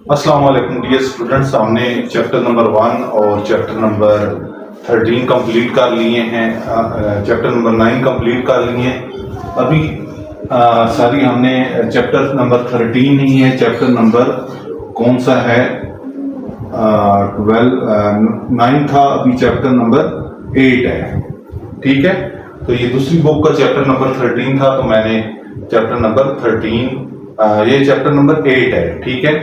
अस्सलाम वालेकुम dear students. हमने चैप्टर नंबर 1 और चैप्टर नंबर 13 कंप्लीट कर लिए हैं। चैप्टर नंबर 9 कंप्लीट कर लिए हैं। अभी सॉरी हमने चैप्टर नंबर 13 नहीं है, चैप्टर नंबर कौन सा है 9 था, अभी चैप्टर नंबर 8 है। ठीक है, तो ये दूसरी बुक का चैप्टर नंबर 13 था, तो मैंने चैप्टर नंबर 13 ये चैप्टर नंबर 8 है। ठीक है,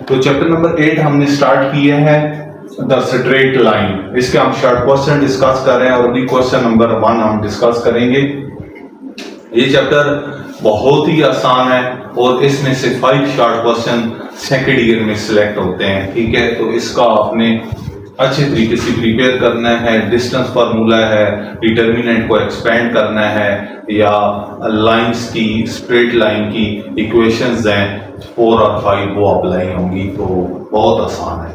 तो चैप्टर नंबर 8 हमने स्टार्ट किया है द स्ट्रेट लाइन। इसके हम शॉर्ट क्वेश्चन डिस्कस कर रहे हैं और अभी क्वेश्चन नंबर 1 हम डिस्कस करेंगे। ये चैप्टर बहुत ही आसान है और इसमें से 5 शॉर्ट क्वेश्चन सेकेंड ईयर में सिलेक्ट होते हैं। ठीक है, तो इसका आपने अच्छे तरीके से प्रिपेयर करना है। डिस्टेंस फार्मूला है, डिटर्मिनेंट को एक्सपेंड करना है, या लाइंस की, स्ट्रेट लाइन की इक्वेशंस हैं 4 और 5 वो अप्लाई होंगी, तो बहुत आसान है।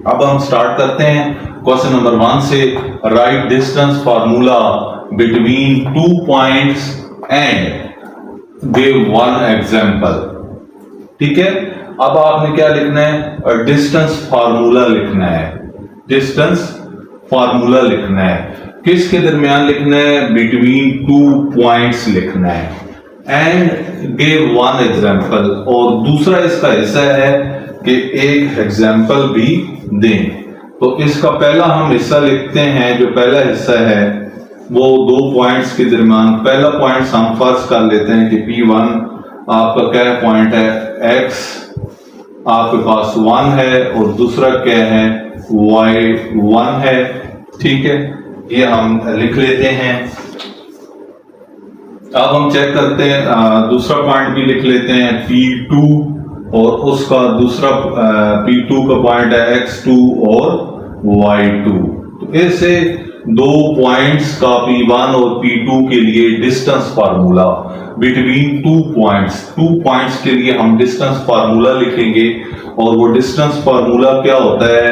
अब हम स्टार्ट करते हैं क्वेश्चन नंबर 1 से। Right distance formula between 2 points and give 1 example. ठीक है, अब आपने क्या लिखना है? डिस्टेंस फार्मूला लिखना है। डिस्टेंस फार्मूला लिखना है, किसके दरमियान लिखना है? बिटवीन 2 पॉइंट्स लिखना है। एंड गिव 1 एग्जांपल, और दूसरा इसका हिस्सा है कि एक एग्जांपल भी दें। तो इसका पहला हम हिस्सा लिखते हैं, जो पहला हिस्सा है वो 2 पॉइंट्स के दरमियान। पहला पॉइंट हम फर्स्ट कर लेते हैं कि P1 आपका क्या पॉइंट है? X आपके पास 1 है और दूसरा क्या है? Y1 है। ठीक है, ये हम लिख लेते हैं। अब हम चेक करते हैं, दूसरा पॉइंट भी लिख लेते हैं P2, और उसका दूसरा P2 का पॉइंट है X2 और Y2। तो ऐसे 2 पॉइंट्स का P1 और P2 के लिए डिस्टेंस फार्मूला बिटवीन 2 पॉइंट्स के लिए हम डिस्टेंस फार्मूला लिखेंगे। और वो डिस्टेंस फार्मूला क्या होता है?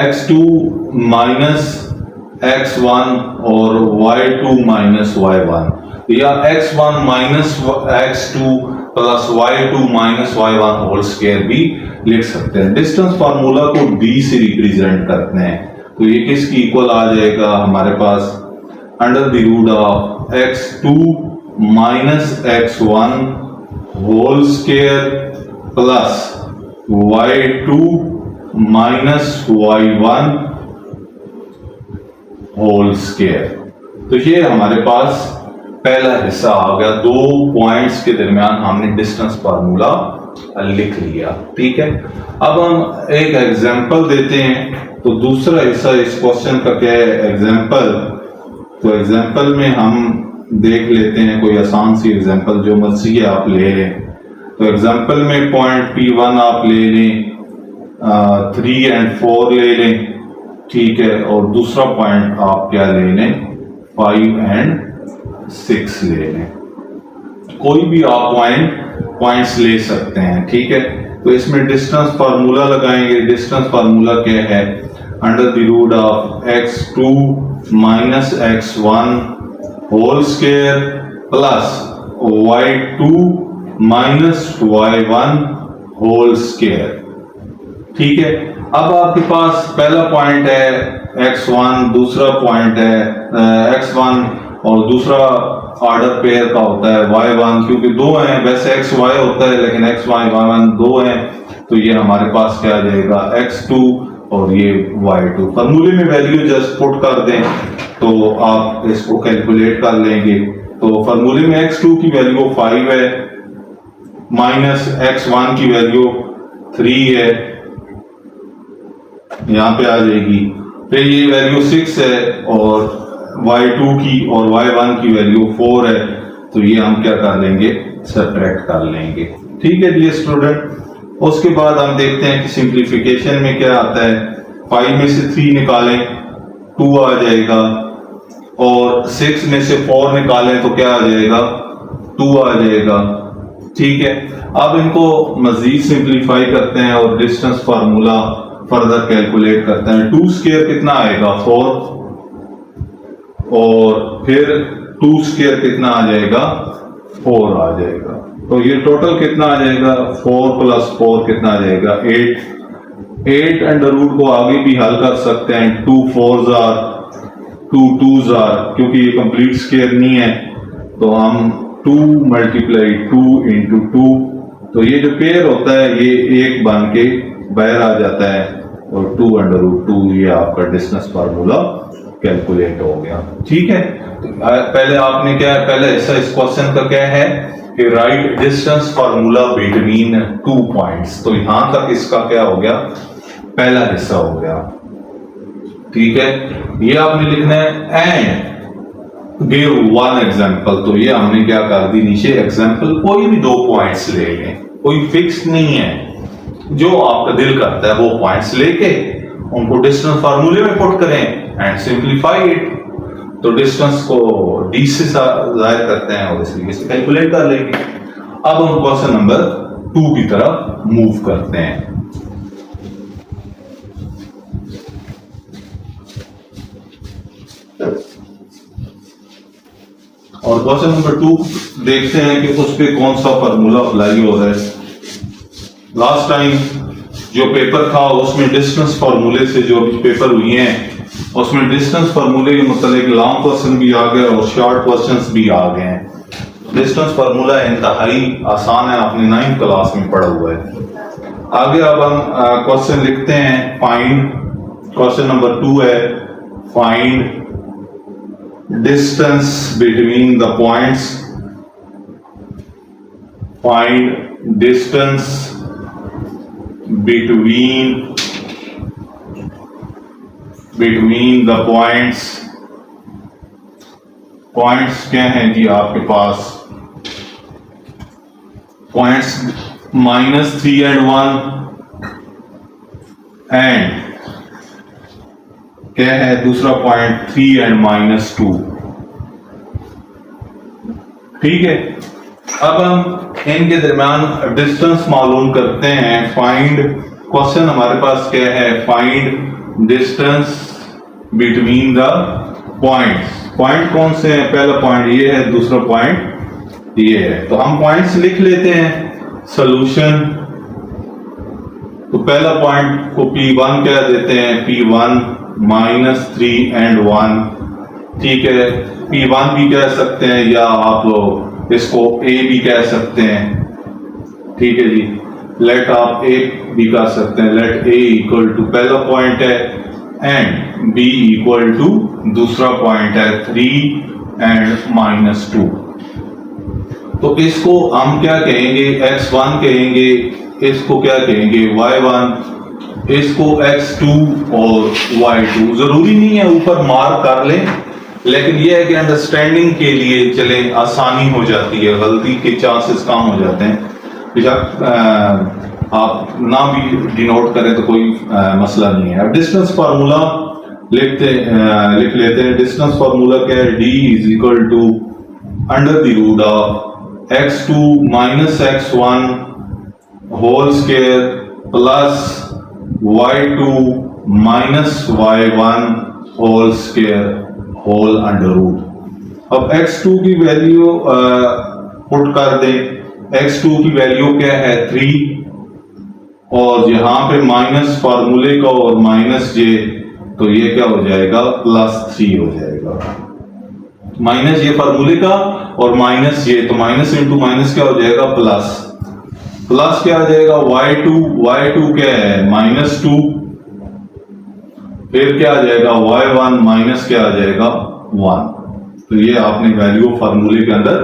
x2 माइनस x1 और y2 माइनस y1, या x1 minus x2 plus y2 minus y1 whole square भी लिख सकते हैं। डिस्टेंस फार्मूला को d से रिप्रेजेंट करते हैं, तो ये किसकी इक्वल आ जाएगा हमारे पास? Under the root of x2 minus x1 whole square plus y2 minus y1 whole square. तो ये हमारे पास पहला हिस्सा आ गया। 2 पॉइंट्स के दरमियान हमने डिस्टेंस फार्मूला लिख लिया। ठीक है, अब हम एक एग्जांपल देते हैं। तो दूसरा हिस्सा इस क्वेश्चन का क्या है? एग्जांपल। तो एग्जांपल में हम देख लेते हैं कोई आसान सी एग्जांपल, जो मर्जी है आप ले लें। तो एग्जांपल में पॉइंट P1 आप ले लें, 3 और 4 ले लें। ठीक है, और दूसरा पॉइंट आप क्या ले लें? 5 और 6 ले लें। कोई भी आप पॉइंट्स ले सकते हैं। ठीक है, तो इसमें डिस्टेंस फार्मूला लगाएंगे। डिस्टेंस फार्मूला क्या है? Under the root of x2 minus x1 whole square plus y2 minus y1 whole square. ठीक है, अब आपके पास पहला पॉइंट है x1, दूसरा पॉइंट है x1 और दूसरा ऑर्डर पेयर का होता है y1, क्योंकि 2 हैं। वैसे xy होता है लेकिन xy y1 2 हैं, तो ये हमारे पास क्या आ जाएगा? x2 और ये y2। फार्मूले में वैल्यू जस्ट पुट कर दें तो आप इसको कैलकुलेट कर लेंगे। तो फार्मूले में x2 की वैल्यू 5 है, माइनस x1 की वैल्यू 3 है, यहां पे आ जाएगी। फिर ये वैल्यू 6 है, और y2 की और y1 की वैल्यू 4 है, तो ये हम क्या कर लेंगे? सब्ट्रैक्ट कर लेंगे। ठीक है डियर स्टूडेंट, उसके बाद हम देखते हैं कि सिंप्लीफिकेशन में क्या आता है। 5 में से 3 निकालें 2 आ जाएगा, और 6 में से 4 निकालें तो क्या आ जाएगा? 2 आ जाएगा। ठीक है, अब इनको मजीद सिंप्लीफाई करते हैं और डिस्टेंस फार्मूला फर्दर कैलकुलेट करते हैं। 2 स्क्वायर कितना आएगा? 4, और फिर 2 स्क्वायर कितना आ जाएगा? 4 आ जाएगा। तो ये टोटल कितना आ जाएगा, 4 + 4 कितना आ जाएगा, 8। 8 अंडर रूट को आगे भी हल कर सकते हैं, 2 4s are 2 2s are, क्योंकि ये कंप्लीट स्क्वायर नहीं है तो हम 2 × 2 तो ये जो पेयर होता है ये 1 बन के बाहर आ जाता है और 2 अंडर रूट 2 ये आपका डिस्टेंस फार्मूला कैलकुलेट हो गया। ठीक है, तो पहले आपने क्या है, पहले हिस्सा इस क्वेश्चन का क्या है कि right distance formula between 2 points. तो यहां तक इसका क्या हो गया, पहला हिस्सा हो गया। ठीक है, ये आपने लिखना है एंड गिव 1 एग्जांपल। तो ये हमने क्या कर दी, नीचे एग्जांपल कोई भी 2 पॉइंट्स ले लें, कोई फिक्स नहीं है, जो आपका दिल करता है वो पॉइंट्स लेके उनको डिस्टेंस फार्मूले में पुट करें एंड सिंपलीफाई इट। तो डिस्टेंस को d से जाहिर करते हैं और इस तरीके से कैलकुलेट कर लेंगे। अब हम क्वेश्चन नंबर 2 की तरफ मूव करते हैं। और क्वेश्चन नंबर 2 देखते हैं कि उस पे कौन सा फार्मूला अप्लाई हो रहा है। लास्ट टाइम जो पेपर था उसमें डिस्टेंस फार्मूले से जो भी पेपर हुए हैं उसमें डिस्टेंस फार्मूले के मतलब लॉन्ग क्वेश्चन भी आ गए और शॉर्ट क्वेश्चंस भी आ गए हैं। डिस्टेंस फार्मूला इंतहाई आसान है, आपने 9th क्लास में पढ़ा हुआ है। आगे अब हम क्वेश्चन लिखते हैं फाइंड। क्वेश्चन नंबर 2 है find distance between the points, find distance between the points। Points क्या हैं जी आपके पास, पॉइंट्स -3 and 1 एंड क्या है दूसरा पॉइंट 3 and -2। ठीक है, अब हम इनके दरमियान डिस्टेंस मालूम करते हैं। फाइंड, क्वेश्चन हमारे पास क्या है, find distance between the points. Point कौन से हैं, पहला पॉइंट ये है, दूसरा पॉइंट ये है। तो हम पॉइंट्स लिख लेते हैं। सॉल्यूशन, तो पहला पॉइंट को P1 क्या देते हैं, P1 -3 and 1। ठीक है, P1 भी कह सकते हैं या आप इसको A भी कह सकते हैं। ठीक है जी, लेट आप A भी कह सकते हैं। लेट A इक्वल टू पहला पॉइंट है एंड B इक्वल टू दूसरा पॉइंट है 3 and -2। तो इसको हम क्या कहेंगे, x1 कहेंगे, इसको क्या कहेंगे y1, इसको x2 और y2। जरूरी नहीं है ऊपर मार्क कर लें, लेकिन यह है कि अंडरस्टैंडिंग के लिए चले, आसानी हो जाती है, गलती के चांसेस कम हो जाते हैं। आप ना भी डिनोट करें तो कोई मसला नहीं है। अब डिस्टेंस फार्मूला लिख लेते हैं। डिस्टेंस फार्मूला क्या है, d = √of x2 - x1 whole square plus y2 - y1 whole square whole under root. अब x2 की वैल्यू पुट कर दें। x2 की वैल्यू क्या है, 3 और यहां पे माइनस फार्मूले का और -j, तो ये क्या हो जाएगा, +3 हो जाएगा। माइनस ये फार्मूले का और -j, तो माइनस इंटू माइनस क्या हो जाएगा, प्लस क्या आ जाएगा, y2 क्या है, -2, फिर क्या आ जाएगा y1 माइनस क्या आ जाएगा 1। तो ये आपने वैल्यू फार्मूले के अंदर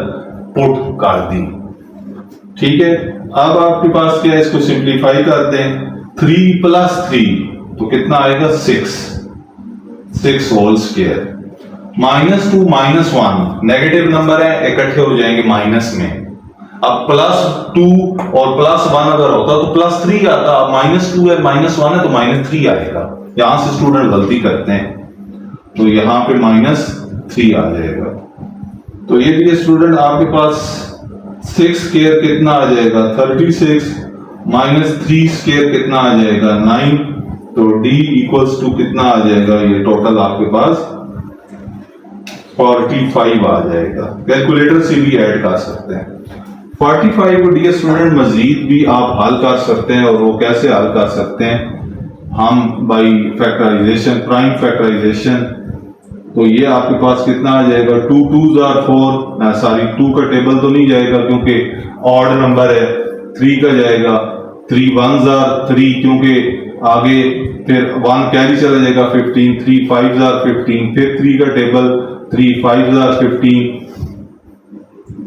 पुट कर दी। ठीक है, अब आपके पास क्या है, इसको सिंप्लीफाई कर दें। 3 + 3 तो कितना आएगा, 6 होल स्क्वायर। -2 - 1 नेगेटिव नंबर है, इकट्ठे हो जाएंगे माइनस में। अब +2 और +1 अगर होता तो +3 आता। अब -2 है -1 है तो -3 आएगा। यहां से स्टूडेंट गलती करते हैं, तो यहां पे -3 आ जाएगा। तो ये भी स्टूडेंट आपके पास 6 स्क्वायर कितना आ जाएगा, 36 -3 स्क्वायर कितना आ जाएगा, 9। तो d = कितना आ जाएगा, ये टोटल आपके पास 45 आ जाएगा। कैलकुलेटर से भी ऐड कर सकते हैं 45 को डियर स्टूडेंट। मजीद भी आप हल कर सकते हैं, और वो कैसे हल कर सकते हैं, हम बाई फैक्टराइजेशन, प्राइम फैक्टराइजेशन। तो ये आपके पास कितना आ जाएगा, 2 2s are 4, सॉरी 2 का टेबल तो नहीं जाएगा क्योंकि ऑड नंबर है, 3 का जाएगा, 3 1s are 3 क्योंकि आगे फिर 1 कैरी चला जाएगा 15, 3 5s are 15, फिर 3 का टेबल 3 5s are 15,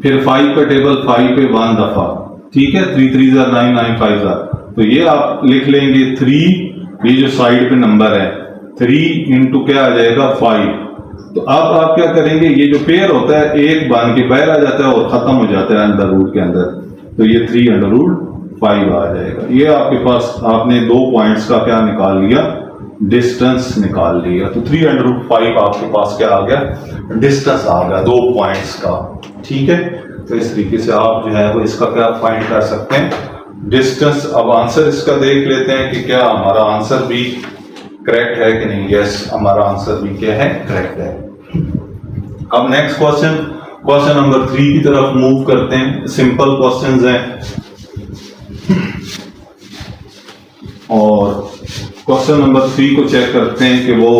फिर 5 का टेबल 5 पे 1 दफा, ठीक है, 3 3s are 9, 9 5s are। तो ये आप लिख लेंगे 3, ये जो साइड पे नंबर है 3 इंटू क्या आ जाएगा 5। तो अब आप क्या करेंगे, ये जो पेयर होता है एक बन के बाहर आ जाता है और खत्म हो जाता है अंडर रूट के अंदर, तो ये 3 अंडर रूट 5 आ जाएगा। ये आपके पास आपने 2 पॉइंट्स का क्या निकाल लिया, डिस्टेंस निकाल लिया। तो 3 अंडर रूट 5 आपके पास क्या आ गया, डिस्टेंस आ गया 2 पॉइंट्स का, ठीक है। तो इस तरीके से आप जो है वो इसका क्या फाइंड कर सकते हैं, डिस्टेंस। अब आंसर इसका देख लेते हैं कि क्या हमारा आंसर भी करेक्ट है कि नहीं। यस, हमारा आंसर भी क्या है, करेक्ट है। अब नेक्स्ट क्वेश्चन, क्वेश्चन नंबर 3 की तरफ मूव करते हैं। सिंपल क्वेश्चंस हैं और क्वेश्चन नंबर 3 को चेक करते हैं कि वो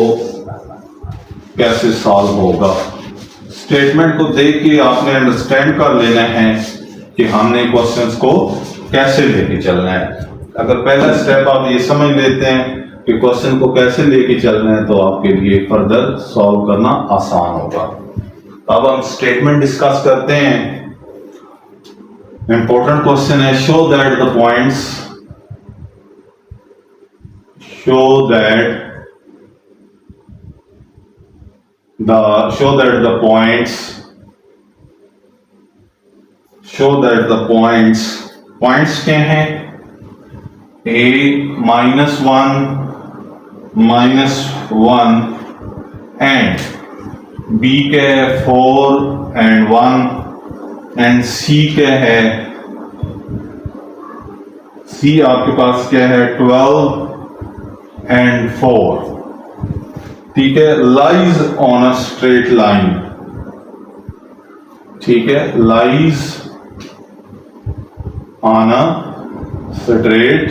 कैसे सॉल्व होगा। स्टेटमेंट को देख के आपने अंडरस्टैंड कर लेना है कि हमने क्वेश्चंस को कैसे लेके चलना है। अगर पहला स्टेप आप ये समझ लेते हैं कि क्वेश्चन को कैसे लेके चलना है, तो आपके लिए फर्दर सॉल्व करना आसान होगा। अब हम स्टेटमेंट डिस्कस करते हैं। इंपॉर्टेंट क्वेश्चन है, show that the points, show that the points क्या हैं, a -1 -1 and b क्या है 4 and 1 and c क्या है, c आपके पास क्या है 12 and 4, ठीक है। Lies on a straight line, ठीक है, lies on a straight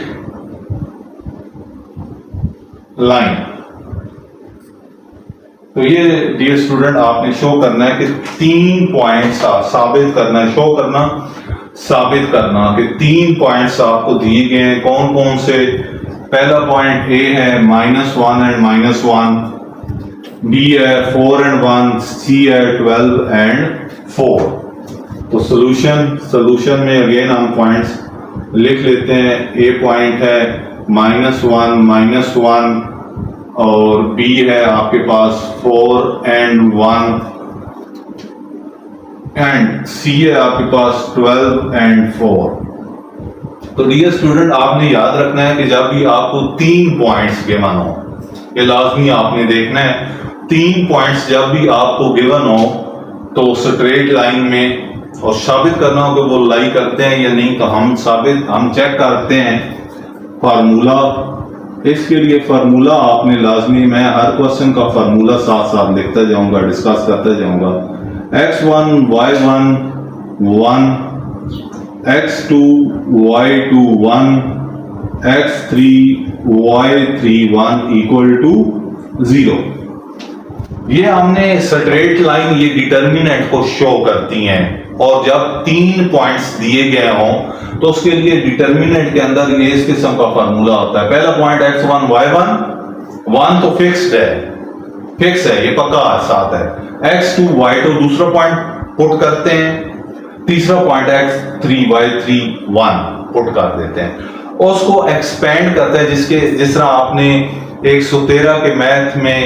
line. तो ये डियर स्टूडेंट आपने शो करना है कि 3 पॉइंट्स साबित करना है, शो करना, साबित करना कि 3 पॉइंट्स आपको दिए गए हैं। कौन कौन से, पहला पॉइंट ए है -1 and -1, बी है 4 and 1, सी है 12 and 4। तो सॉल्यूशन में अगेन हम पॉइंट्स लिख लेते हैं। ए पॉइंट है -1 -1 और बी है आपके पास 4 and 1 एंड सी है आपके पास 12 and 4। तो डियर स्टूडेंट आपने याद रखना है कि जब भी आपको 3 पॉइंट्स गिवन हो, ये लाजमी आपने देखना है, 3 पॉइंट्स जब भी आपको गिवन हो तो स्ट्रेट लाइन में, और साबित करना हो कि वो लाई करते हैं या नहीं, तो हम चेक करते हैं फार्मूला। इसके लिए फार्मूला आपने लाजमी, मैं हर क्वेश्चन का फार्मूला साथ साथ लिखता जाऊंगा, डिस्कस करता जाऊंगा। x1 y1 1, x2 y2 1, x3 y3 1 equal to 0। ये हमने स्ट्रेट लाइन, ये डिटर्मिनेंट को शो करती हैं, और जब 3 पॉइंट्स दिए गए हों तो उसके लिए डिटर्मिनेंट के अंदर ये इस किस्म का फार्मूला होता है। पहला पॉइंट x1 y1 1 तो फिक्स है, ये पक्का साथ है। x2 y2 दूसरा पॉइंट पुट करते हैं, तीसरा पॉइंट x3 y3 1 पुट कर देते हैं, और उसको एक्सपेंड करते हैं, जिस तरह आपने 113 के मैथ में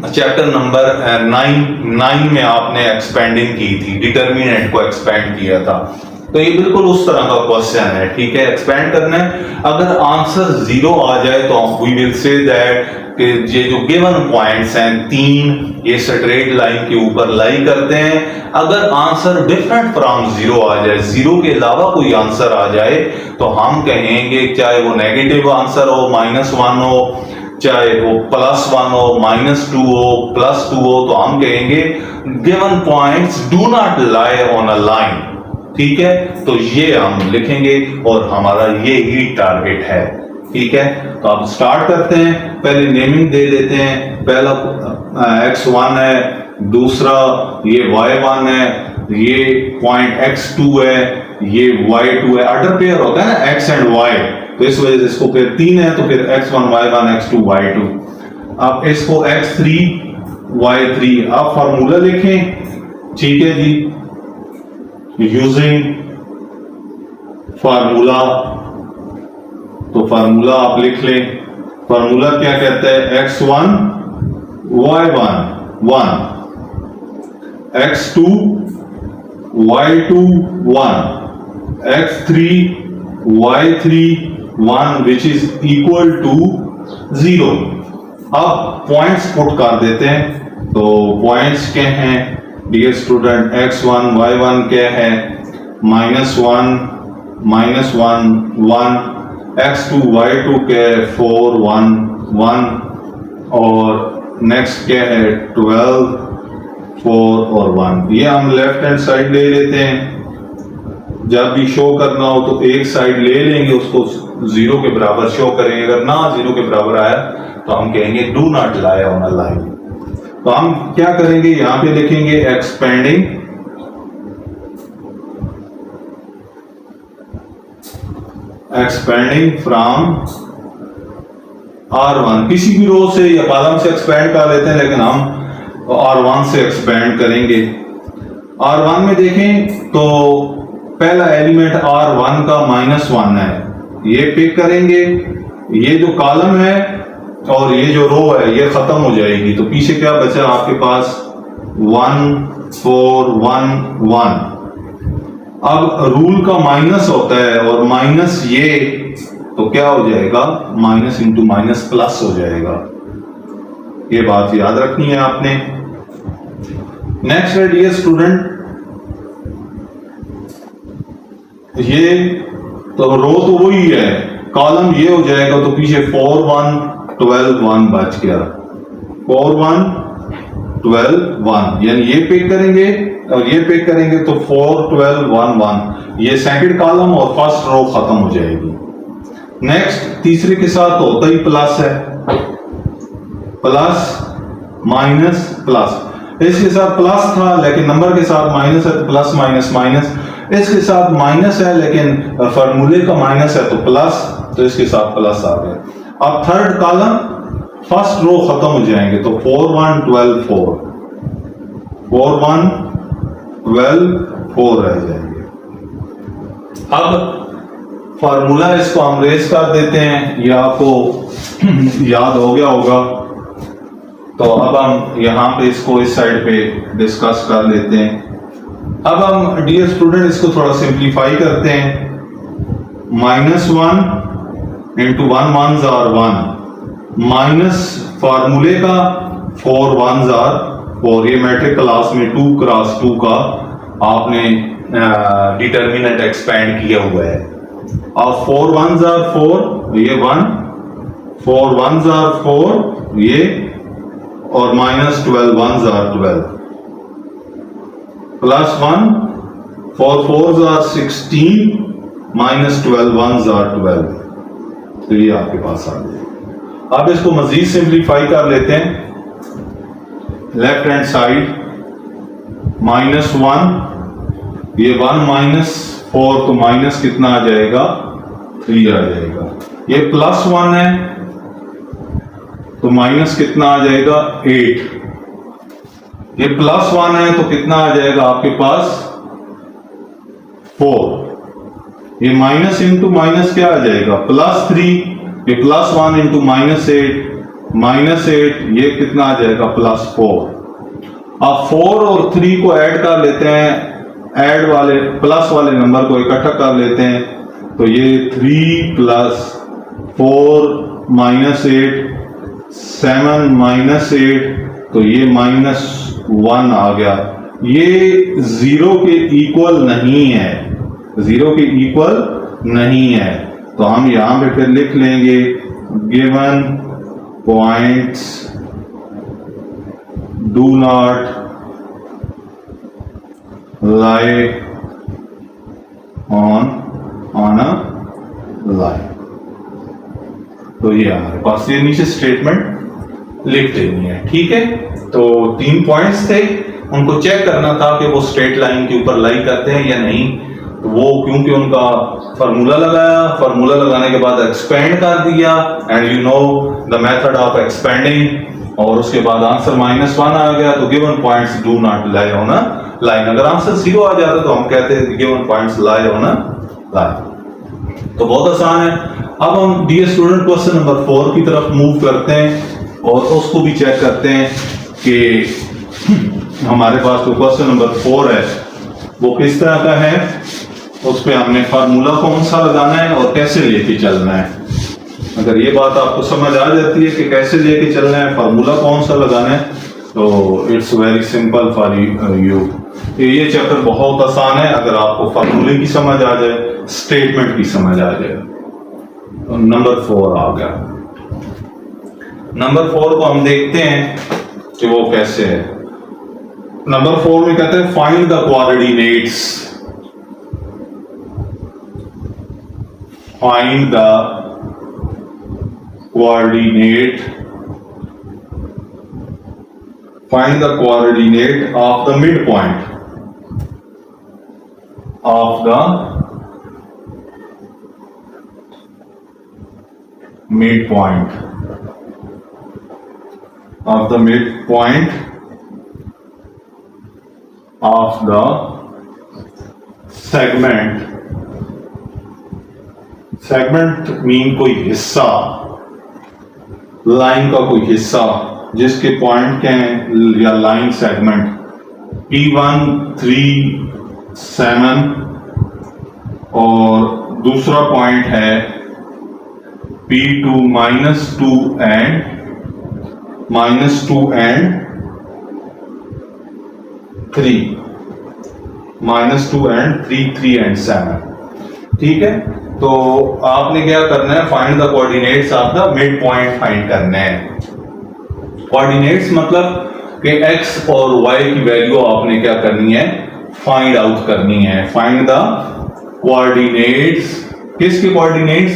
चैप्टर नंबर 9 में आपने एक्सपेंडिंग की थी, डिटर्मिनेंट को एक्सपेंड किया था। तो ये बिल्कुल उस तरह का क्वेश्चन है, ठीक है, एक्सपेंड करना है। अगर आंसर 0 आ जाए तो वी विल से दैट कि ये जो गिवन पॉइंट्स हैं 3, ये स्ट्रेट लाइन के ऊपर लाई करते हैं। अगर आंसर डिफरेंट फ्रॉम 0 आ जाए, 0 के अलावा कोई आंसर आ जाए, तो हम कहेंगे चाहे वो नेगेटिव आंसर हो, -1 हो, चाहे वो +1 हो, -2 हो, +2 हो, तो हम कहेंगे given points do not lie on a line. ठीक है, तो ये हम लिखेंगे और हमारा ये ही टारगेट है। ठीक है, तो आप स्टार्ट करते हैं। पहले नेमिंग दे देते हैं। पहला x1 है, दूसरा ये y1 है, ये पॉइंट x2 है, ये y2 है। अडर पेयर होता है ना x एंड y, तो इस वजह से इसको फिर 3 है, तो फिर x1 y1 x2 y2। अब इसको x3 y3 आप फार्मूला लिखें। ठीक है जी, यूजिंग फार्मूला, तो फार्मूला आप लिख लें। फार्मूला क्या कहता है? x1 y1 1, x2 y2 1, x3 y3 1 which is equal to 0। अब पॉइंट्स पुट कर देते हैं। तो पॉइंट्स क्या हैं डियर स्टूडेंट? x1 y1 क्या है? -1 -1 1, x2 y2 क्या है? 4 1 1, और नेक्स्ट क्या है? 12 4 और 1। ये हम लेफ्ट हैंड साइड ले लेते हैं। जब भी शो करना हो तो एक साइड ले लेंगे, उसको 0 के बराबर शो करेंगे। अगर ना 0 के बराबर आया तो हम कहेंगे do not lie on a line. तो हम क्या करेंगे? यहां पे लिखेंगे एक्सपेंडिंग फ्रॉम R1। किसी भी रो से या कॉलम से एक्सपेंड कर लेते हैं, लेकिन हम R1 से एक्सपेंड करेंगे। R1 में देखें तो पहला एलिमेंट R1 का -1 है, ये पिक करेंगे। ये जो कॉलम है और ये जो रो है ये खत्म हो जाएगी, तो पीछे क्या बचा आपके पास? 1 4 1 1। अब रूल का माइनस होता है और माइनस ये, तो क्या हो जाएगा? माइनस इंटू माइनस प्लस हो जाएगा। ये बात याद रखनी है आपने। नेक्स्ट है डियर स्टूडेंट, ये तो रो तो वही है, कॉलम ये हो जाएगा, तो पीछे 4 1 12 1 बच गया। 4 1 12 1, यानी ये पिक करेंगे और ये पिक करेंगे तो 4 12 1 1, ये सेकंड कॉलम और फर्स्ट रो खत्म हो जाएगी। नेक्स्ट तीसरे के साथ तो होता ही प्लस है, प्लस माइनस प्लस। इसके साथ प्लस था लेकिन नंबर के साथ माइनस है, तो प्लस माइनस माइनस। इसके साथ माइनस है लेकिन फार्मूले का माइनस है, तो प्लस, तो इसके साथ प्लस आ गया। अब थर्ड कॉलम फर्स्ट रो खत्म हो जाएंगे, तो 4 1 12 4 4 1 12 4 रह जाएंगे। अब फार्मूला इसको हम रेस कर देते हैं, ये आपको याद हो गया होगा। तो अब हम यहां पे इसको इस साइड पे डिस्कस कर लेते हैं। अब हम डियर स्टूडेंट इसको थोड़ा सिंप्लीफाई करते हैं। -1 इंटू 1 1s आर 1, माइनस फार्मूले का 4 1s आर 4। ये मैट्रिक क्लास में 2 क्रॉस 2 का आपने डिटर्मिनेंट एक्सपेंड किया हुआ है। अब 4 1s आर 4, ये 1, 4 1s आर 4 ये, और -12 1s are 12, +1 4 4s are 16, -12 1s are 12। तो ये आपके पास आ गया। अब इसको मजीद सिंप्लीफाई कर लेते हैं। लेफ्ट हैंड साइड -1, ये 1 -4, तो माइनस कितना आ जाएगा? 3 आ जाएगा। ये +1 है तो माइनस कितना आ जाएगा? 8। ये +1 है तो कितना आ जाएगा आपके पास? 4। ये माइनस इंटू माइनस क्या आ जाएगा? +3। ये +1 इंटू -8, ये कितना आ जाएगा? +4। अब 4 और 3 को ऐड कर लेते हैं, ऐड वाले प्लस वाले नंबर को इकट्ठा कर लेते हैं, तो ये 3 + 4 -8 7 -8, तो ये -1 आ गया। ये 0 के इक्वल नहीं है, 0 के इक्वल नहीं है, तो हम यहां पे फिर लिख लेंगे given points do not lie on a line। तो ये हमारे पास ये नीचे स्टेटमेंट लिख देनी है। ठीक है, तो 3 पॉइंट्स थे, उनको चेक करना था कि वो स्ट्रेट लाइन के ऊपर लाई करते हैं या नहीं। तो वो क्योंकि उनका फार्मूला लगाया, फार्मूला लगाने के बाद एक्सपेंड कर दिया, and you know the method of expanding, और उसके बाद आंसर -1 आ गया। तो given points do not lie on a line. अगर आंसर 0 आ जाता तो हम कहते हैं given points lie on a line. तो बहुत आसान है। अब हम डियर स्टूडेंट क्वेश्चन नंबर 4 की तरफ मूव करते हैं और उसको भी चेक करते हैं कि हमारे पास जो क्वेश्चन नंबर 4 है वो किस तरह का है, उस पे हमने फार्मूला कौन सा लगाना है और कैसे लेके चलना है। अगर ये बात आपको समझ आ जाती है कि कैसे लेके चलना है, फार्मूला कौन सा लगाना है, तो it's very simple for you. ये चैप्टर बहुत आसान है अगर आपको फार्मूले की समझ आ जाए, स्टेटमेंट की समझ आ जाए। तो नंबर 4 आ गया। नंबर 4 को हम देखते हैं कि वो कैसे है। नंबर 4 में कहते हैं find the coordinates, find the coordinate, find the coordinate of the mid point of the midpoint of the midpoint of the segment। segment mean कोई हिस्सा, लाइन का कोई हिस्सा जिसके पॉइंट के हैं या लाइन सेगमेंट P1 3 7 और दूसरा पॉइंट है P2 -2 एंड -3 -2 एंड 3 एंड 7। ठीक है, तो आपने क्या करना है, find the coordinates of the mid point find करना है। कोऑर्डिनेट्स मतलब कि x और y की वैल्यू आपने क्या करनी है, फाइंड आउट करनी है। फाइंड द कोऑर्डिनेट्स, किसके कोऑर्डिनेट्स,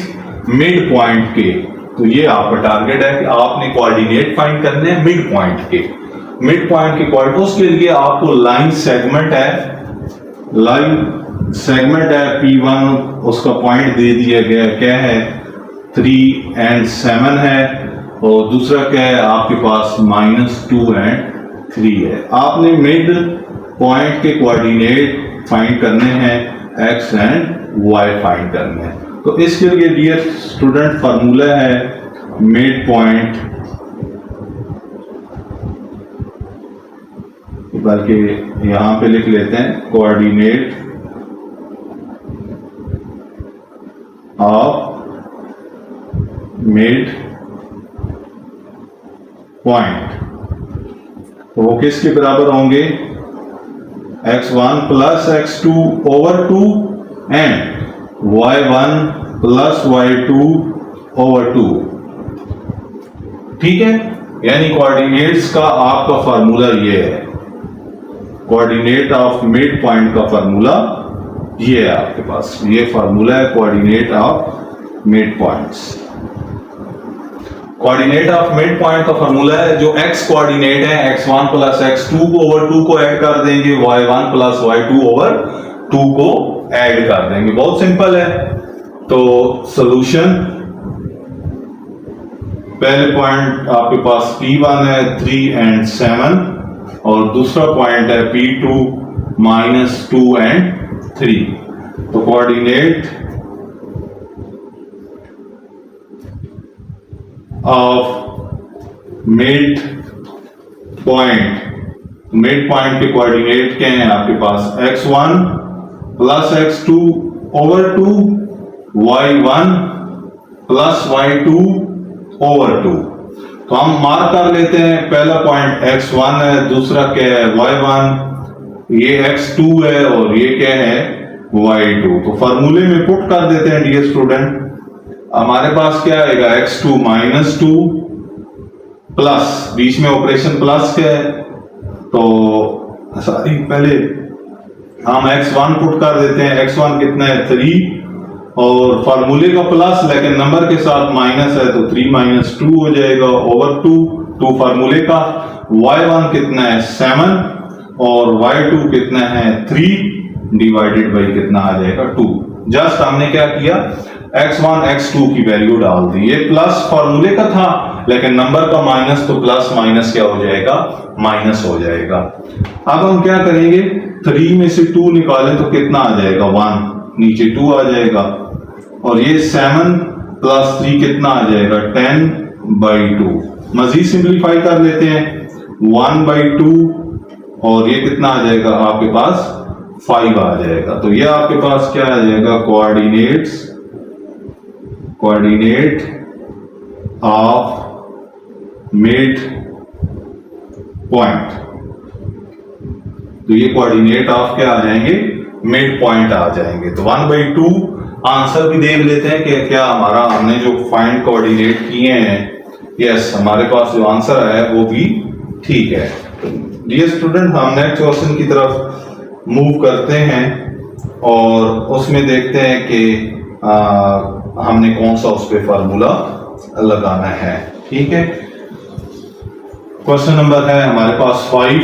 मिड पॉइंट के। तो ये आपका टारगेट है कि आपने कोऑर्डिनेट फाइंड करने हैं मिड पॉइंट के। मिड पॉइंट के कोऑर्डिनेट, उसके लिए आपको लाइन सेगमेंट है, लाइन सेगमेंट है P1, उसका पॉइंट दे दिया गया क्या है 3 एंड 7 है, और दूसरा क्या है आपके पास -2 एंड 3 है। आपने मिड पॉइंट के कोऑर्डिनेट फाइंड करने हैं, x एंड y फाइंड करने हैं। तो इसके लिए डियर स्टूडेंट फार्मूला है मिड पॉइंट, बल्कि यहां पे लिख लेते हैं कोऑर्डिनेट ऑफ मिड पॉइंट। तो वो किसके बराबर होंगे, x1 plus x2 over 2 and y1 plus y2 over 2। ठीक है, यानी कोऑर्डिनेट्स का आपका फार्मूला ये है, कोऑर्डिनेट ऑफ मिड पॉइंट का फार्मूला ये है आपके पास, ये फार्मूला है coordinate of mid points. Coordinate of mid point का फार्मूला है, जो x कोऑर्डिनेट है x1 प्लस x2 को ओवर 2 को ऐड कर देंगे, y1 प्लस y2 ओवर 2 को ऐड कर देंगे। बहुत सिंपल है। तो सॉल्यूशन, पहले पॉइंट आपके पास P1 है 3 एंड 7 और दूसरा पॉइंट है P2 -2 एंड 3। तो coordinate of mid point, mid point के कोऑर्डिनेट क्या हैं आपके पास, x1 plus x2 over 2, y1 plus y2 over 2। तो हम मार्क कर लेते हैं, पहला पॉइंट x1 है, दूसरा क्या है y1, ये x2 है और ये क्या है y2। तो फार्मूले में पुट कर देते हैं डियर स्टूडेंट। हमारे पास क्या आएगा x2 -2 प्लस, बीच में ऑपरेशन प्लस के है, तो सॉरी पहले हम x1 पुट कर देते हैं। x1 कितना है 3, और फार्मूले का प्लस लेकिन नंबर के साथ माइनस है तो 3 माइनस 2 हो जाएगा ओवर 2 फार्मूले का। y1 कितना है 7 और y2 कितना है 3 डिवाइडेड बाई कितना आ जाएगा 2। जस्ट हमने क्या किया, x1 x2 की वैल्यू डाल दी। ये प्लस फार्मूले का था लेकिन नंबर का माइनस, तो प्लस माइनस क्या हो जाएगा, माइनस हो जाएगा। अब हम क्या करेंगे, 3 में से 2 निकालें तो कितना आ जाएगा 1, नीचे 2 आ जाएगा, और ये 7 प्लस 3 कितना आ जाएगा 10/2। मजीद सिंप्लीफाई कर लेते हैं, 1/2 और ये कितना आ जाएगा आपके पास 5 आ जाएगा। तो ये आपके पास क्या आ जाएगा, कोऑर्डिनेट ऑफ मिड पॉइंट। तो ये कोऑर्डिनेट ऑफ क्या आ जाएंगे, मिड पॉइंट आ जाएंगे। तो 1/2 आंसर भी देख लेते हैं कि क्या हमारा हमने जो फाइंड कोऑर्डिनेट किए हैं, यस हमारे पास जो आंसर है वो भी ठीक है। डियर स्टूडेंट, हम नेक्स्ट क्वेश्चन की तरफ मूव करते हैं और उसमें देखते हैं कि हमने कौन सा उस पे फार्मूला लगाना है। ठीक है, क्वेश्चन नंबर है हमारे पास 5।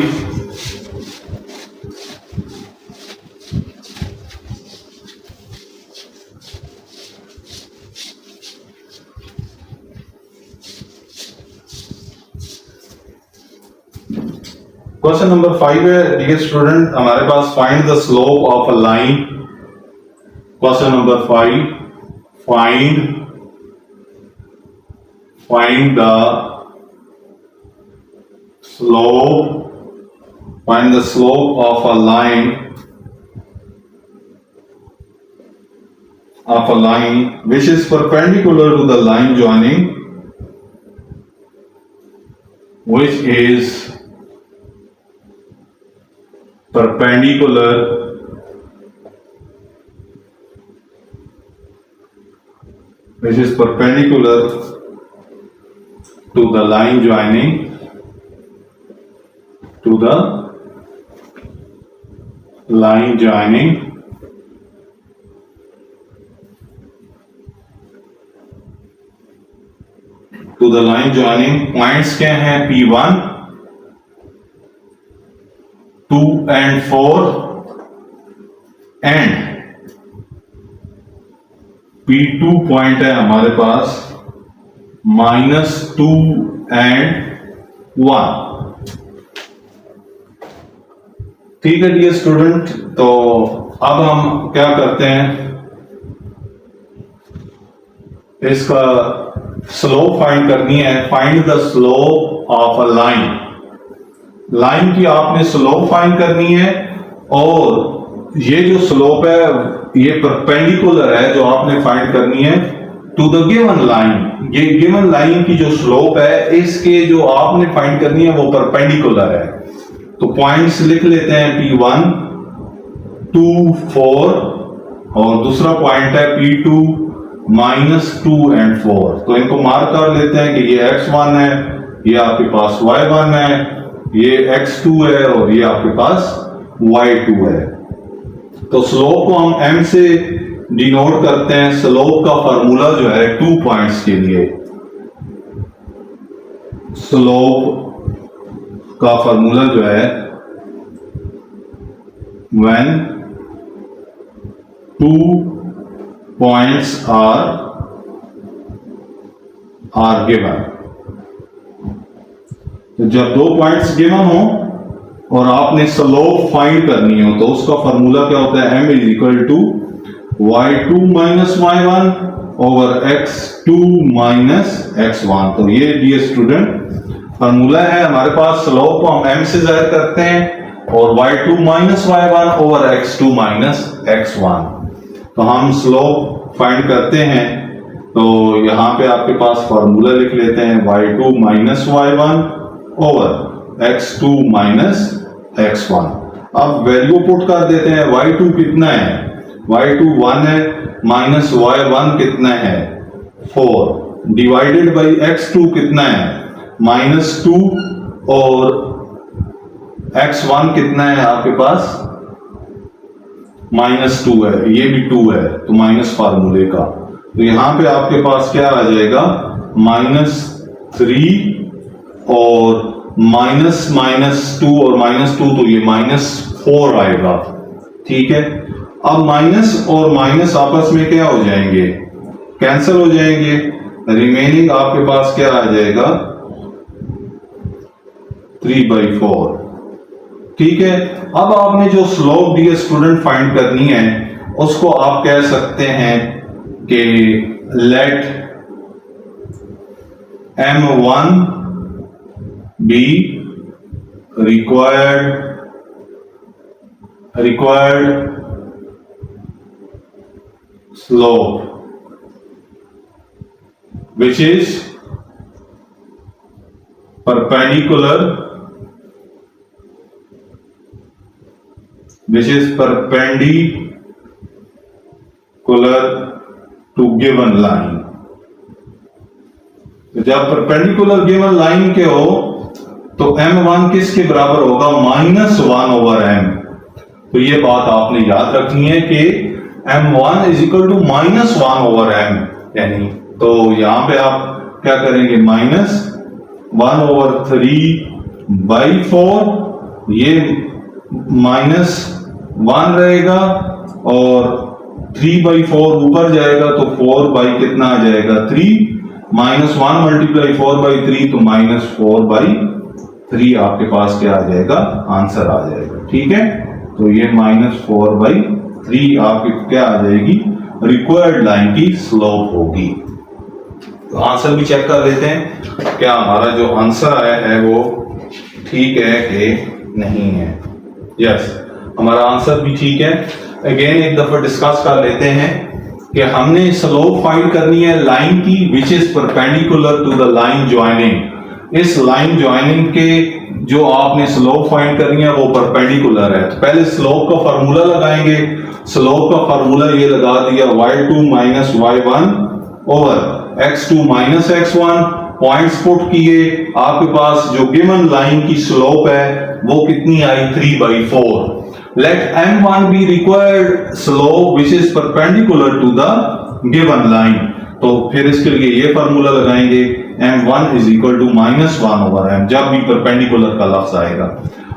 क्वेश्चन नंबर 5 है डियर स्टूडेंट, हमारे पास find the slope of a line. Question number 5, find the slope of a line which is perpendicular to the line joining, which is perpendicular to the line joining to the line joining points क्या हैं, P1, 2 and 4 and P2 point है हमारे पास -2 and 1। ठीक है dear student, तो अब हम क्या करते हैं, इसका स्लोप फाइंड करनी है। Find the slope of a line की आपने स्लोप फाइंड करनी है, और ये जो स्लोप है ये परपेंडिकुलर है जो आपने फाइंड करनी है टू द गिवन लाइन। ये गिवन लाइन की जो स्लोप है इसके जो आपने फाइंड करनी है वो परपेंडिकुलर है। तो पॉइंट्स लिख लेते हैं, P1, 2, 4 और दूसरा पॉइंट है P2 -2 and 4। तो इनको मार्क कर लेते हैं कि ये x1 है, ये आपके पास y1 है, ये x2 है और ये आपके पास y2 है। तो स्लोप को हम m से डिनोट करते हैं। स्लोप का फार्मूला जो है 2 पॉइंट्स के लिए, स्लोप का फार्मूला जो है when 2 points are given। तो जब 2 पॉइंट्स गिवन हो और आपने स्लोप फाइंड करनी हो तो उसका फार्मूला क्या होता है, m is equal to y2 minus y1 over x2 minus x1। तो ये डियर स्टूडेंट फार्मूला है हमारे पास। स्लोप को हम m से जाहिर करते हैं और y2 minus y1 over x2 minus x1। तो हम स्लोप फाइंड करते हैं, तो यहां पे आपके पास फार्मूला लिख लेते हैं, y2 minus y1 over x2 minus x1। अब वैल्यू पुट कर देते हैं, y2 कितना है, y2 1 है, माइनस y1 कितना है 4, डिवाइडेड बाई x2 कितना है -2 और x1 कितना है आपके पास, -2 है, ये भी 2 है, तो माइनस फार्मूले का, तो यहां पे आपके पास क्या आ जाएगा, -3 और -2 और -2, तो ये -4 आएगा। ठीक है, अब माइनस और माइनस आपस में क्या हो जाएंगे, कैंसिल हो जाएंगे, रिमेनिंग आपके पास क्या आ जाएगा, 3/4। ठीक है, अब आपने जो स्लोप दी है स्टूडेंट फाइंड करनी है, उसको आप कह सकते हैं कि let M1 be required slope which is perpendicular to given line। जब परपेंडिकुलर गिवन लाइन के हो तो M1 किसके बराबर होगा, -1/m। तो ये बात आपने याद रखनी है कि M1 = -1/m, यानी तो यहां पे आप क्या करेंगे, -1/3/4, ये -1 रहेगा और 3/4 ऊपर जाएगा तो 4 कितना आ जाएगा, 3, -1 × 4/3 तो -4/3 आपके पास क्या आ जाएगा, आंसर आ जाएगा। ठीक है, तो ये -4/3 आपकी क्या आ जाएगी, रिक्वायर्ड लाइन की स्लोप होगी। तो आंसर भी चेक कर लेते हैं, क्या हमारा जो आंसर आया है वो ठीक है कि नहीं है। यस, हमारा आंसर भी ठीक है। अगेन एक दफा डिस्कस कर लेते हैं कि हमने स्लोप फाइंड करनी है लाइन की which is perpendicular to the line joining. इस लाइन ज्वाइनिंग के जो आपने स्लोप फाइंड करनी है वो परपेंडिकुलर है, तो पहले स्लोप का फार्मूला लगाएंगे। स्लोप का फार्मूला ये लगा दिया, y2 - y1 over x2 - x1, points put किए, आपके पास जो गिवन लाइन की स्लोप है वो कितनी आई, 3/4। Let M1 be required slope which is perpendicular to the given line। तो फिर इसके लिए ये फार्मूला लगाएंगे, M1 = -1/m, जब भी परपेंडिकुलर का लफ्ज आएगा।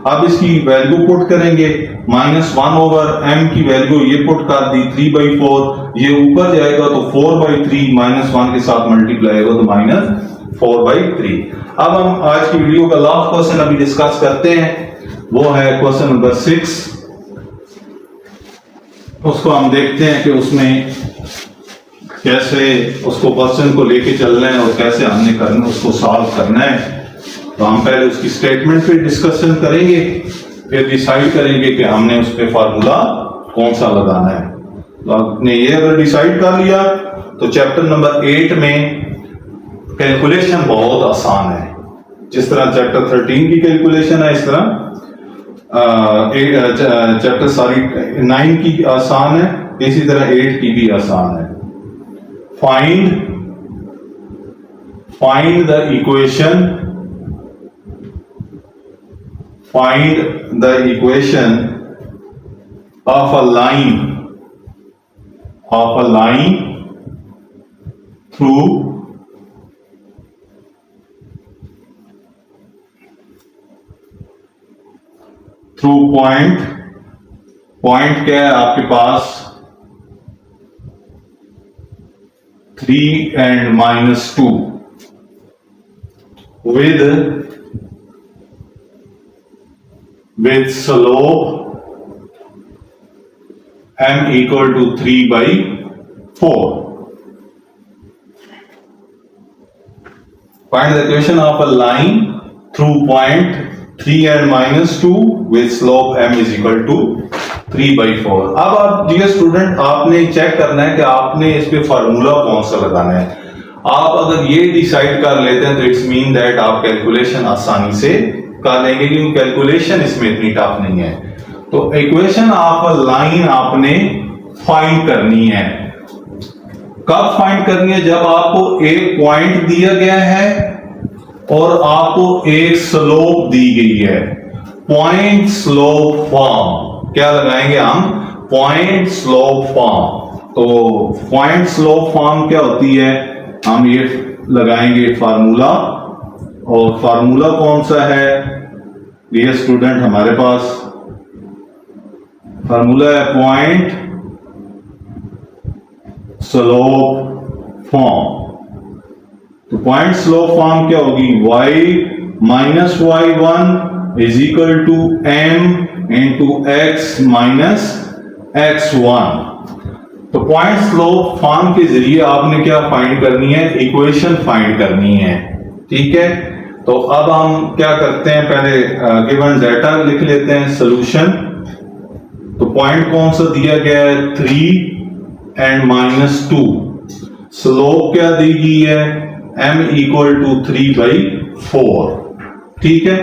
अब इसकी वैल्यू पुट करेंगे, -1/m की वैल्यू ये पुट कर दी, 3/4, ये ऊपर जाएगा तो 4/3, -1 के साथ मल्टीप्लाई होगा तो -4/3। अब हम आज की वीडियो का लास्ट क्वेश्चन अभी डिस्कस करते हैं, वो है क्वेश्चन नंबर 6। उसको हम देखते हैं कि उसमें कैसे उसको क्वेश्चन को लेके चलना है और कैसे हमने करना, उसको सॉल्व करना है। तो हम पहले उसकी स्टेटमेंट पे डिस्कशन करेंगे, फिर डिसाइड करेंगे कि हमने उस पे फार्मूला कौन सा लगाना है। तो आपने ये अगर डिसाइड कर लिया तो चैप्टर नंबर 8 में कैलकुलेशन बहुत आसान है। जिस तरह चैप्टर 13 की कैलकुलेशन है, इस तरह चैप्टर 9 की आसान है, इसी तरह 8 की भी आसान है। Find the equation of a line through point क्या है आपके पास, 3 and -2 with slope m = 3/4। Find the equation of a line through point 3 and -2 with slope m = 3/4। अब आप डियर स्टूडेंट, आपने चेक करना है कि आपने इस पे फार्मूला कौन सा लगाना है। आप अगर ये डिसाइड कर लेते हैं तो इट्स मीन दैट आप कैलकुलेशन आसानी से कर लेंगे, क्योंकि कैलकुलेशन इसमें इतनी टफ नहीं है। तो इक्वेशन ऑफ अ लाइन आपने फाइंड करनी है। कब फाइंड करनी है, जब आपको एक पॉइंट दिया गया है और आपको एक स्लोप दी गई है, पॉइंट स्लोप फॉर्म। क्या लगाएंगे हम? Point slope form. तो पॉइंट स्लोप फॉर्म क्या होती है? हम ये लगाएंगे फार्मूला, और फार्मूला कौन सा है डियर स्टूडेंट? हमारे पास फार्मूला है पॉइंट स्लोप फॉर्म। तो पॉइंट स्लोप फॉर्म क्या होगी? y minus y1 is equal to m into x minus x1। तो पॉइंट स्लोप फॉर्म के जरिए आपने क्या फाइंड करनी है? इक्वेशन फाइंड करनी है, ठीक है। तो अब हम क्या करते हैं, पहले गिवन डेटा लिख लेते हैं, सोल्यूशन। तो पॉइंट कौन सा दिया गया है? 3 एंड माइनस 2। स्लोप क्या दी गई है? m इक्वल टू 3/4, ठीक है।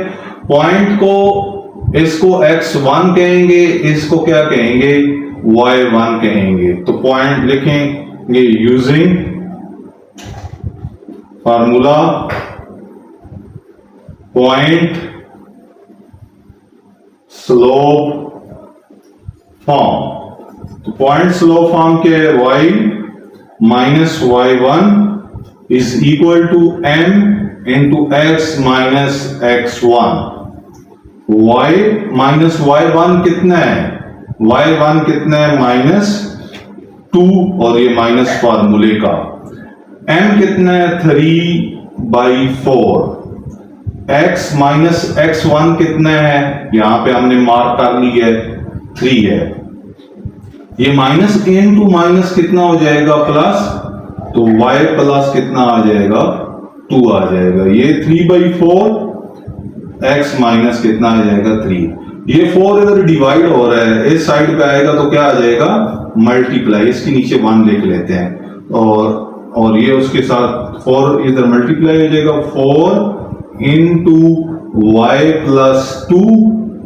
पॉइंट को, इसको x1 कहेंगे, इसको क्या कहेंगे? y1 कहेंगे। तो पॉइंट लिखेंगे using formula point slope form. तो पॉइंट स्लोप फॉर्म क्या है? y minus y1 is equal to m into x minus x1। y minus y1 कितना है? y1 कितना है? -2, और ये माइनस फार्मूले का। m कितना है? 3/4। x माइनस x1 कितना है? यहां पे हमने मार्क कर ली है, 3 है। ये माइनस इनटू माइनस कितना हो जाएगा? प्लस। तो y प्लस कितना आ जाएगा? 2 आ जाएगा। ये 3/4, x माइनस कितना आ जाएगा? 3। ये 4 इधर डिवाइड हो रहा है, इस साइड पे आएगा तो क्या आ जाएगा? मल्टीप्लाई। इसके नीचे 1 लिख लेते हैं, और ये उसके साथ 4 इधर मल्टीप्लाई हो जाएगा। 4 into y plus 2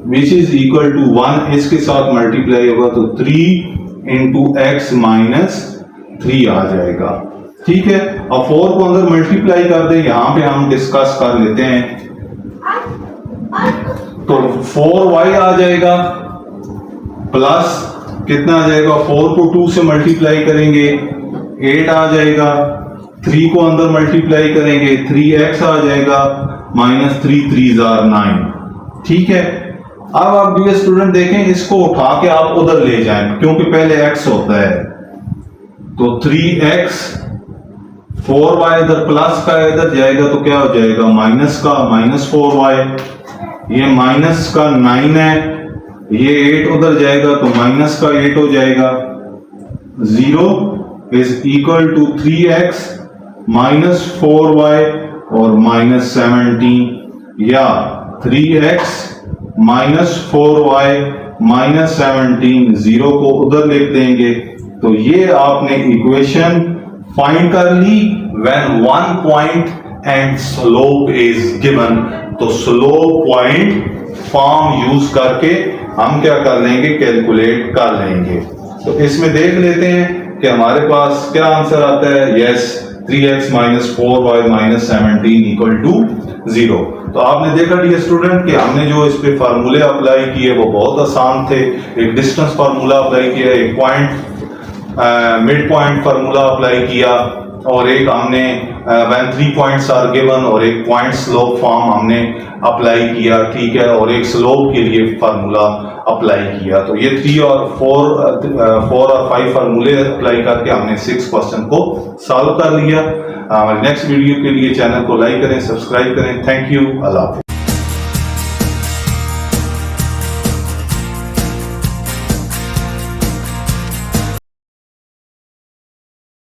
which is equal to 1, इसके साथ मल्टीप्लाई होगा तो 3 इंटू एक्स माइनस 3 आ जाएगा, ठीक है। अब 4 को अंदर मल्टीप्लाई कर दे, यहां पे हम डिस्कस कर लेते हैं। तो 4y आ जाएगा प्लस कितना आ जाएगा? 4 को 2 से मल्टीप्लाई करेंगे 8 आ जाएगा, 3 को अंदर मल्टीप्लाई करेंगे 3x आ जाएगा, माइनस 3 3 9, ठीक है। अब आप डियर स्टूडेंट देखें, इसको उठा के आप उधर ले जाएं क्योंकि पहले x होता है, तो 3x 4y इधर प्लस का इधर जाएगा तो क्या हो जाएगा? माइनस का, माइनस 4y। ये माइनस का 9 है, ये 8 उधर जाएगा तो माइनस का 8 हो जाएगा। 0 is equal to 3x minus 4y और माइनस 17, या 3x माइनस 4y माइनस 17, 0 को उधर लिख देंगे। तो ये आपने इक्वेशन फाइंड कर ली when 1 point and slope is given. तो स्लोप पॉइंट फॉर्म यूज करके हम क्या कर लेंगे? कैलकुलेट कर लेंगे। तो इसमें देख लेते हैं कि हमारे पास क्या आंसर आता है। Yes, 3x minus 4y minus 17 equal to 0। तो आपने देखा डियर स्टूडेंट कि हमने जो इस पे फार्मूले अप्लाई किए वो बहुत आसान थे। एक डिस्टेंस फार्मूला अप्लाई किया, एक point mid point formula apply किया, और एक हमने व्हेन 3 पॉइंट्स आर गिवन, और एक पॉइंट स्लोप फॉर्म हमने अप्लाई किया, ठीक है, और एक स्लोप के लिए फार्मूला अप्लाई किया। तो ये 3 और 4 और 5 फार्मूले अप्लाई करके हमने 6 क्वेश्चन को सॉल्व कर लिया। हमारे नेक्स्ट वीडियो के लिए चैनल को लाइक करें, सब्सक्राइब करें। थैंक यू, अल्लाह हाफिज़।